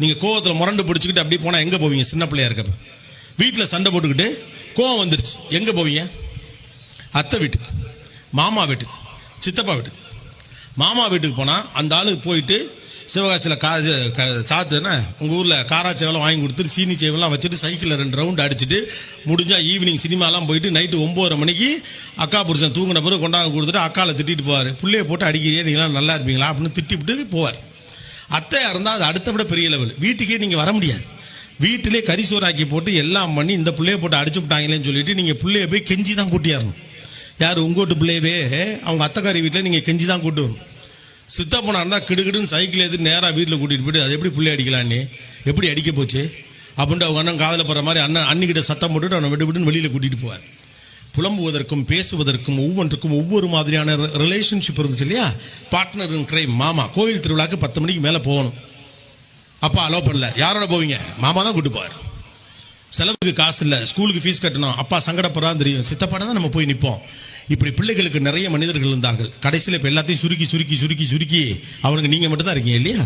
நீங்கள் கோவத்தில் முரண்டு பிடிச்சிக்கிட்டு அப்படி போனால் எங்கே போவீங்க? சின்ன பிள்ளையா இருக்கப்ப வீட்டில் சண்டை போட்டுக்கிட்டு கோவம் வந்துருச்சு, எங்கே போவீங்க? அத்தை வீட்டுக்கு, மாமா வீட்டுக்கு, சித்தப்பா வீட்டுக்கு. மாமா வீட்டுக்கு போனால் அந்த ஆளுக்கு போயிட்டு சிவகாசியில் சாத்துன்னா உங்கள் ஊரில் காராச்சேவெல்லாம் வாங்கி கொடுத்துட்டு சீனி சேவெல்லாம் வச்சுட்டு சைக்கிளில் 2 ரவுண்டு அடிச்சுட்டு முடிஞ்சால் ஈவினிங் சினிமாலாம் போயிட்டு நைட்டு 9:30 மணிக்கு அக்கா புருஷன் தூங்கின பிறகு கொண்டாந்து கொடுத்துட்டு அக்காவில் திட்டிட்டு போவார். பிள்ளைய போட்டு அடிக்கிறீங்க, நீங்களாம் நல்லா இருப்பீங்களா அப்படின்னு திட்டிவிட்டு போவார். அத்தையா இருந்தால் அது அடுத்த விட பெரிய லெவல். வீட்டுக்கே நீங்கள் வர முடியாது. வீட்டிலே கறி சோறாக்கி போட்டு எல்லாம் பண்ணி இந்த பிள்ளைய போட்டு அடிச்சு விட்டாங்களேன்னு சொல்லிட்டு நீங்கள் பிள்ளைய போய் கெஞ்சி தான் கூட்டியாரணும். யார் உங்கோட்டு பிள்ளையவே அவங்க அத்தைக்காரி வீட்டில் நீங்கள் கெஞ்சி தான் கூட்டு வரணும். சித்தப்பனா இருந்தால் கிடுகிடுன்னு சைக்கிள் எது நேராக வீட்டில் கூட்டிகிட்டு போய்ட்டு அது எப்படி பிள்ளை அடிக்கலான்னு எப்படி அடிக்க போச்சு அப்படின்ட்டு அவங்க அண்ணன் காதல போகிற மாதிரி அன்னிக்கிட்ட சத்தம் போட்டுட்டு அவனை விட்டுன்னு வெளியில் கூட்டிகிட்டு போவார். புலம்புவதற்கும் பேசுவதற்கும் ஒவ்வொன்றுக்கும் ஒவ்வொரு மாதிரியான ரிலேஷன்ஷிப் இருந்துச்சு இல்லையா? Partner in crime. மாமா கோயில் திருவிழாக்கு 10 மணிக்கு மேலே போகணும். அப்பா அலோவ் பண்ணல. யாரோட போவீங்க? மாமா தான் கூட்டு போவார். செலவுக்கு காசு இல்லை, ஸ்கூலுக்கு ஃபீஸ் கட்டணும், அப்பா சங்கடப்படுறான்னு தெரியும், சித்தப்பாட தான் நம்ம போய் நிற்போம். இப்படி பிள்ளைகளுக்கு நிறைய மனிதர்கள் இருந்தார்கள். கடைசியில் இப்போ எல்லாத்தையும் சுருக்கி சுருக்கி சுருக்கி சுருக்கி அவனுக்கு நீங்கள் மட்டும் தான் இருக்கீங்க இல்லையா?